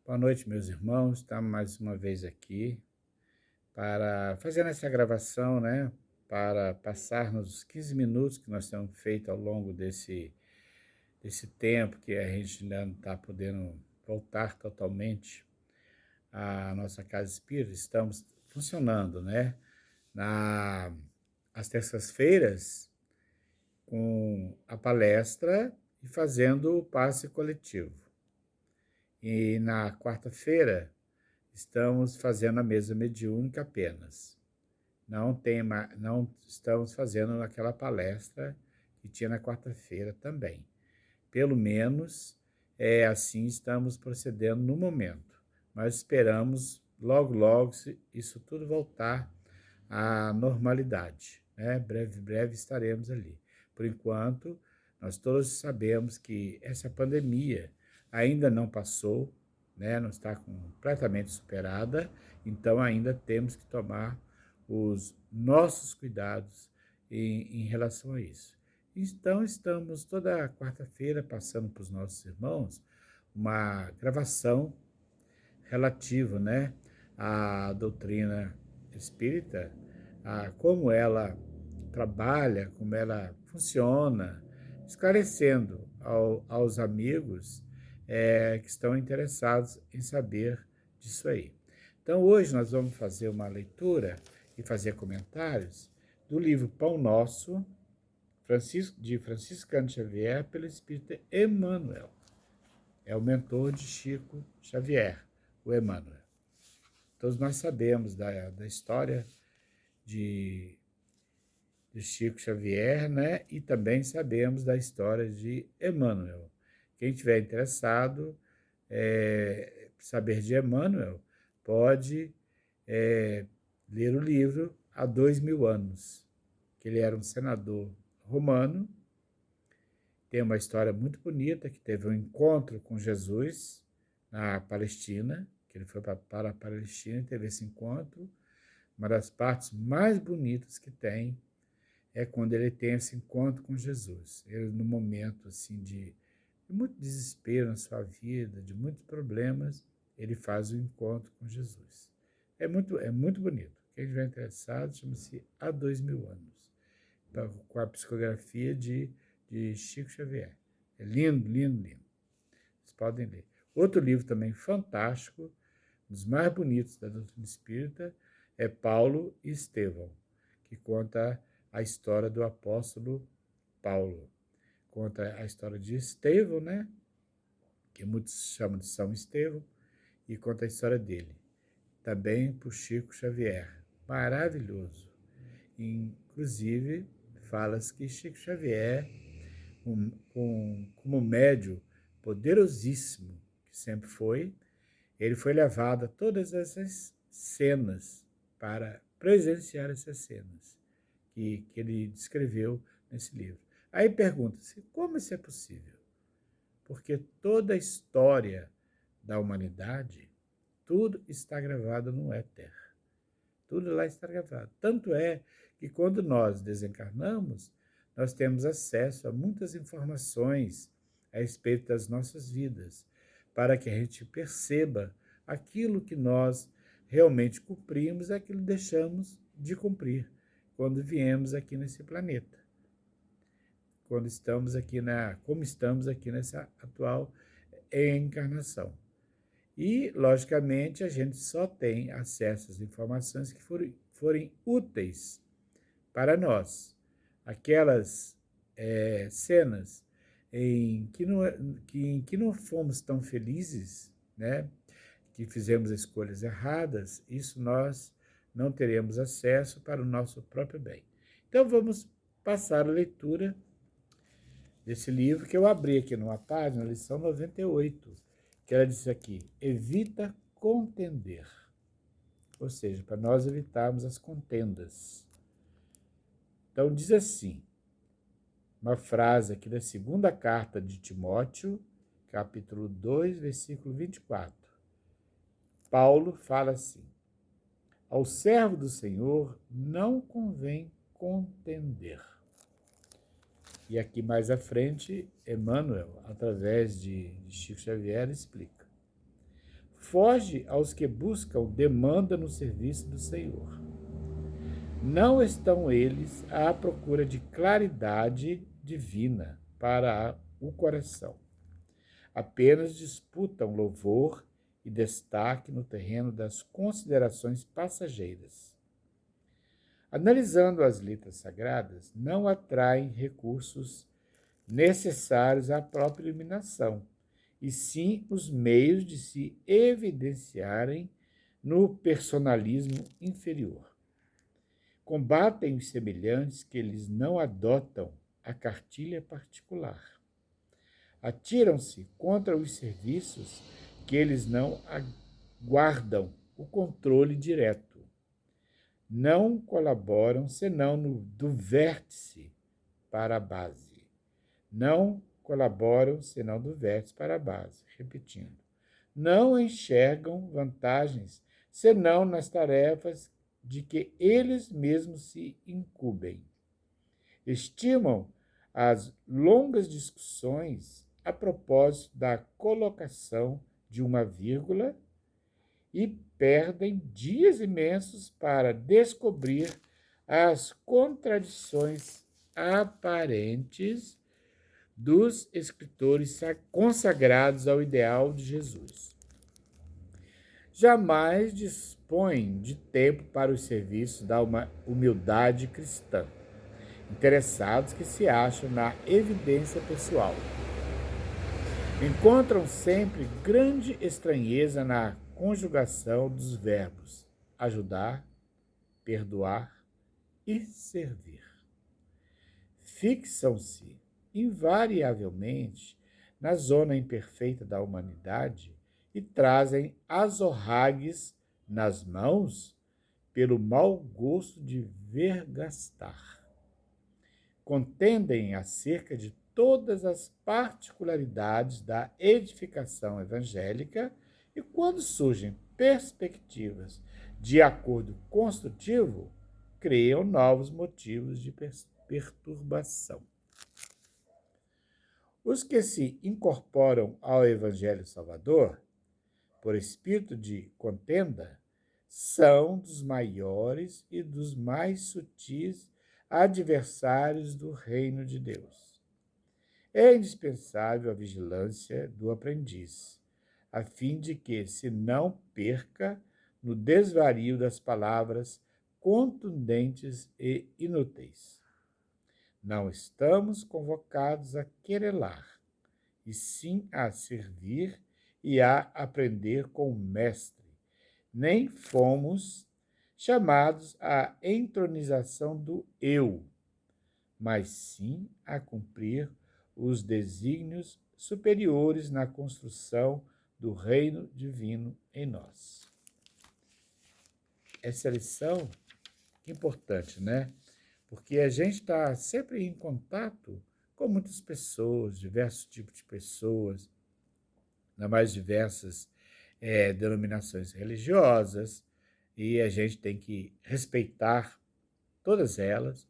Boa noite, meus irmãos. Estamos mais uma vez aqui para fazer essa gravação, né? Para passarmos os 15 minutos que nós temos feito ao longo desse tempo que a gente ainda não está podendo voltar totalmente à nossa casa espírita. Estamos funcionando, né? Às terças-feiras, com a palestra e fazendo o passe coletivo. E na quarta-feira, estamos fazendo a mesa mediúnica apenas. Não estamos fazendo aquela palestra que tinha na quarta-feira também. Pelo menos assim estamos procedendo no momento. Mas esperamos logo, logo isso tudo voltar à normalidade, né? Breve, breve estaremos ali. Por enquanto, nós todos sabemos que essa pandemia ainda não passou, né? Não está completamente superada, então ainda temos que tomar os nossos cuidados em relação a isso. Então, estamos toda quarta-feira passando para os nossos irmãos uma gravação relativa, né, à doutrina espírita, a como ela trabalha, como ela funciona, esclarecendo aos amigos que estão interessados em saber disso aí. Então, hoje nós vamos fazer uma leitura e fazer comentários do livro Pão Nosso, de Franciscano Xavier, pelo Espírito Emmanuel. É o mentor de Chico Xavier, o Emmanuel. Todos nós sabemos da história de Chico Xavier, né? E também sabemos da história de Emmanuel. Quem estiver interessado em saber de Emmanuel, pode ler o livro Há 2000 anos, que ele era um senador romano. Tem uma história muito bonita, que teve um encontro com Jesus na Palestina, que ele foi para a Palestina e teve esse encontro. Uma das partes mais bonitas que tem é quando ele tem esse encontro com Jesus. Ele, no momento assim, de muito desespero na sua vida, de muitos problemas, ele faz o encontro com Jesus. É muito bonito. Quem estiver interessado, chama-se Há 2000 anos, com a psicografia de Chico Xavier. É lindo, lindo, lindo. Vocês podem ler. Outro livro também fantástico, um dos mais bonitos da doutrina espírita, é Paulo e Estevão, que conta a história do apóstolo Paulo. Conta a história de Estevão, né? Que muitos chamam de São Estevão, e conta a história dele. Também por Chico Xavier. Maravilhoso. Inclusive, fala-se que Chico Xavier, como médium poderosíssimo que sempre foi, ele foi levado a todas essas cenas para presenciar essas cenas que ele descreveu nesse livro. Aí pergunta-se, como isso é possível? Porque toda a história da humanidade, tudo está gravado no éter. Tudo lá está gravado. Tanto é que quando nós desencarnamos, nós temos acesso a muitas informações a respeito das nossas vidas, para que a gente perceba aquilo que nós realmente cumprimos e aquilo que deixamos de cumprir quando viemos aqui nesse planeta. Como estamos aqui nessa atual encarnação. E, logicamente, a gente só tem acesso às informações que forem úteis para nós. Aquelas cenas em que não fomos tão felizes, né? Que fizemos escolhas erradas, isso nós não teremos acesso para o nosso próprio bem. Então, vamos passar a leitura desse livro, que eu abri aqui numa página, lição 98, que ela diz aqui, evita contender. Ou seja, para nós evitarmos as contendas. Então, diz assim, uma frase aqui da segunda carta de Timóteo, capítulo 2, versículo 24. Paulo fala assim, ao servo do Senhor não convém contender. E aqui mais à frente, Emmanuel, através de Chico Xavier, explica. Foge aos que buscam demanda no serviço do Senhor. Não estão eles à procura de claridade divina para o coração. Apenas disputam louvor e destaque no terreno das considerações passageiras. Analisando as letras sagradas, não atraem recursos necessários à própria iluminação, e sim os meios de se evidenciarem no personalismo inferior. Combatem os semelhantes que eles não adotam a cartilha particular. Atiram-se contra os serviços que eles não aguardam o controle direto. Não colaboram senão do vértice para a base. Não colaboram senão do vértice para a base. Repetindo. Não enxergam vantagens senão nas tarefas de que eles mesmos se incumbem. Estimam as longas discussões a propósito da colocação de uma vírgula e perdem dias imensos para descobrir as contradições aparentes dos escritores consagrados ao ideal de Jesus. Jamais dispõem de tempo para os serviços da humildade cristã, interessados que se acham na evidência pessoal. Encontram sempre grande estranheza na conjugação dos verbos ajudar, perdoar e servir. Fixam-se invariavelmente na zona imperfeita da humanidade e trazem azorragues nas mãos pelo mau gosto de vergastar. Contendem acerca de todas as particularidades da edificação evangélica e, quando surgem perspectivas de acordo construtivo, criam novos motivos de perturbação. Os que se incorporam ao Evangelho Salvador, por espírito de contenda, são dos maiores e dos mais sutis adversários do reino de Deus. É indispensável a vigilância do aprendiz, a fim de que se não perca no desvario das palavras contundentes e inúteis. Não estamos convocados a querelar, e sim a servir e a aprender com o Mestre. Nem fomos chamados à entronização do eu, mas sim a cumprir os desígnios superiores na construção do reino divino em nós. Essa lição é importante, né? Porque a gente está sempre em contato com muitas pessoas, diversos tipos de pessoas, nas mais diversas denominações religiosas, e a gente tem que respeitar todas elas,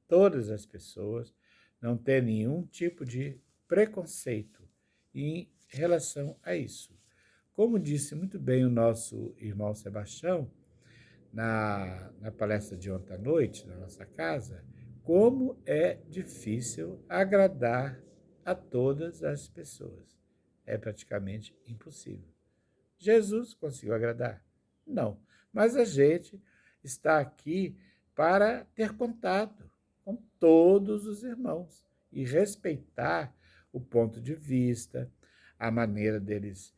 todas as pessoas, não ter nenhum tipo de preconceito em relação a isso. Como disse muito bem o nosso irmão Sebastião, na palestra de ontem à noite, na nossa casa, como é difícil agradar a todas as pessoas. É praticamente impossível. Jesus conseguiu agradar? Não. Mas a gente está aqui para ter contato com todos os irmãos e respeitar o ponto de vista, a maneira deles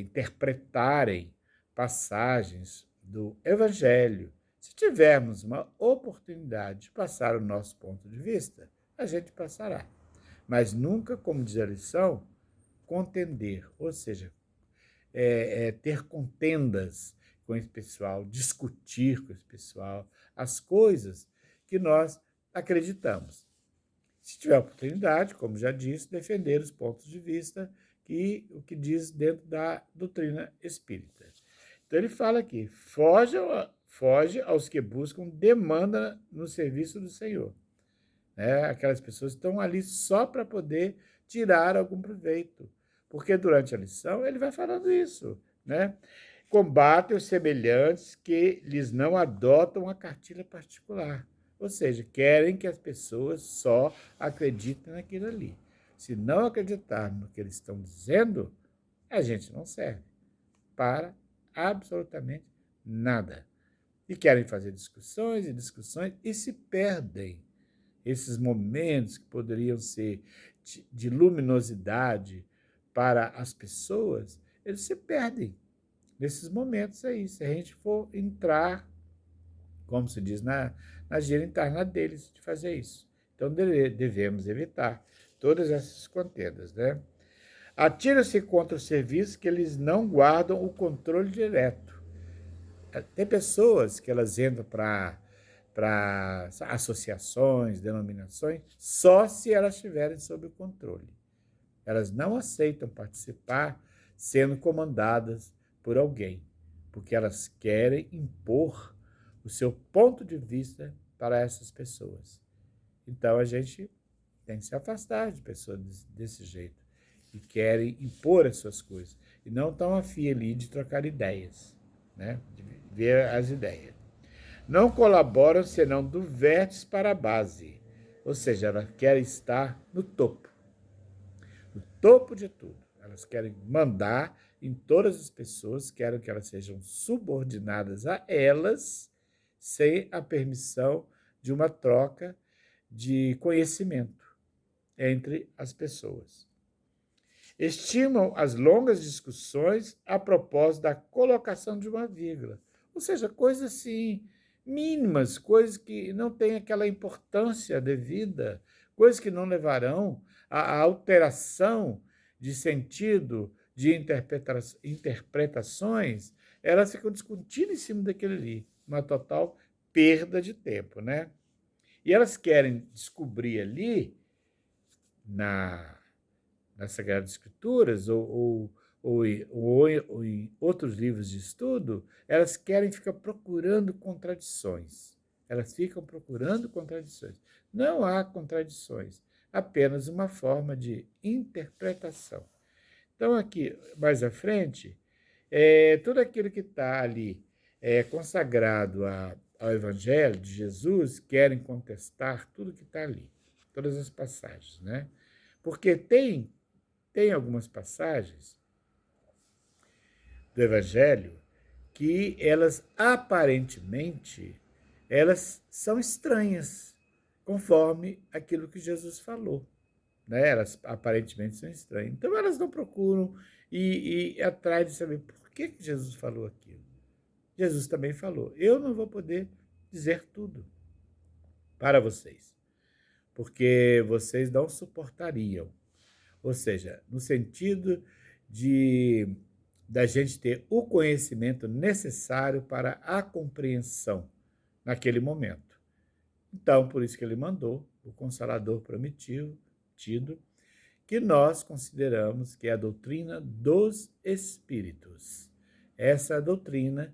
interpretarem passagens do Evangelho. Se tivermos uma oportunidade de passar o nosso ponto de vista, a gente passará. Mas nunca, como diz a lição, contender, ou seja, ter contendas com esse pessoal, discutir com esse pessoal as coisas que nós acreditamos. Se tiver oportunidade, como já disse, defender os pontos de vista que o que diz dentro da doutrina espírita. Então ele fala aqui, foge aos que buscam demanda no serviço do Senhor. Aquelas pessoas que estão ali só para poder tirar algum proveito, Porque durante a lição ele vai falando isso, né? Combatem os semelhantes que lhes não adotam a cartilha particular. Ou seja, querem que as pessoas só acreditem naquilo ali. Se não acreditar no que eles estão dizendo, a gente não serve para absolutamente nada. E querem fazer discussões e discussões e se perdem. Esses momentos que poderiam ser de luminosidade para as pessoas, eles se perdem nesses momentos aí. Se a gente for entrar, como se diz, na gira interna deles de fazer isso. Então, devemos evitar todas essas contendas, né? Atira-se contra os serviços que eles não guardam o controle direto. Tem pessoas que elas entram para associações, denominações, só se elas estiverem sob o controle. Elas não aceitam participar sendo comandadas por alguém, porque elas querem impor o seu ponto de vista para essas pessoas. Então, a gente tem que se afastar de pessoas desse jeito, que querem impor as suas coisas, e não estão afim ali de trocar ideias, né? De ver as ideias. Não colaboram senão do vértice para a base, ou seja, elas querem estar no topo de tudo. Elas querem mandar em todas as pessoas, querem que elas sejam subordinadas a elas, sem a permissão de uma troca de conhecimento entre as pessoas. Estimam as longas discussões a propósito da colocação de uma vírgula, ou seja, coisas assim mínimas, coisas que não têm aquela importância devida, coisas que não levarão à alteração de sentido, de interpretações, elas ficam discutindo em cima daquele ali, uma total perda de tempo, né? E elas querem descobrir ali, nas Sagradas Escrituras ou em outros livros de estudo, elas querem ficar procurando contradições. Elas ficam procurando contradições. Não há contradições, apenas uma forma de interpretação. Então, aqui, mais à frente, tudo aquilo que está ali consagrado ao Evangelho de Jesus, querem contestar tudo que está ali, todas as passagens, né? Porque tem algumas passagens do Evangelho que elas aparentemente elas são estranhas, conforme aquilo que Jesus falou, né? Elas aparentemente são estranhas. Então elas não procuram ir atrás de saber por que Jesus falou aquilo. Jesus também falou: eu não vou poder dizer tudo para vocês, porque vocês não suportariam. Ou seja, no sentido da gente ter o conhecimento necessário para a compreensão naquele momento. Então, por isso que ele mandou o Consolador prometido, que nós consideramos que é a doutrina dos Espíritos. Essa doutrina,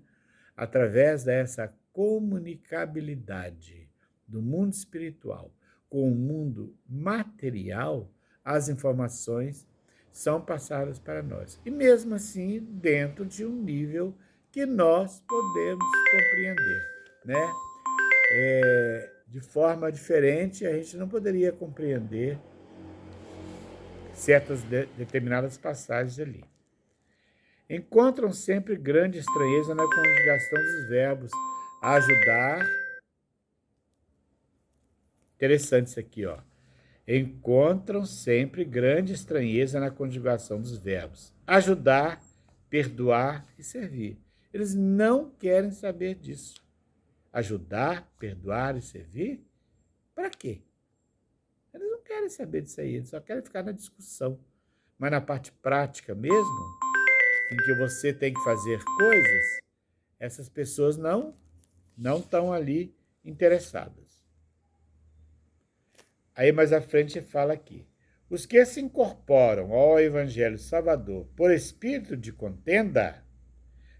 através dessa comunicabilidade do mundo espiritual com o mundo material, as informações são passadas para nós. E mesmo assim, dentro de um nível que nós podemos compreender, né? De forma diferente, a gente não poderia compreender certas determinadas passagens ali. Encontram sempre grande estranheza na conjugação dos verbos ajudar. Interessante isso aqui, ó. Encontram sempre grande estranheza na conjugação dos verbos ajudar, perdoar e servir. Eles não querem saber disso. Ajudar, perdoar e servir? Para quê? Eles não querem saber disso aí, eles só querem ficar na discussão. Mas na parte prática mesmo, em que você tem que fazer coisas, essas pessoas não estão ali interessadas. Aí mais à frente fala aqui: os que se incorporam ao Evangelho Salvador por espírito de contenda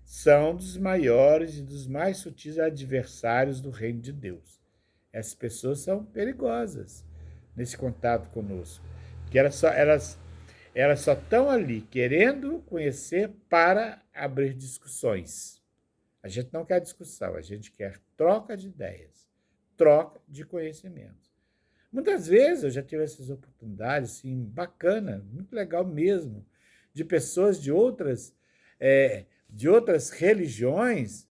são dos maiores e dos mais sutis adversários do reino de Deus. Essas pessoas são perigosas nesse contato conosco, porque elas Elas só estão ali querendo conhecer para abrir discussões. A gente não quer discussão, a gente quer troca de ideias, troca de conhecimento. Muitas vezes eu já tive essas oportunidades, assim, bacana, muito legal mesmo, de pessoas de outras religiões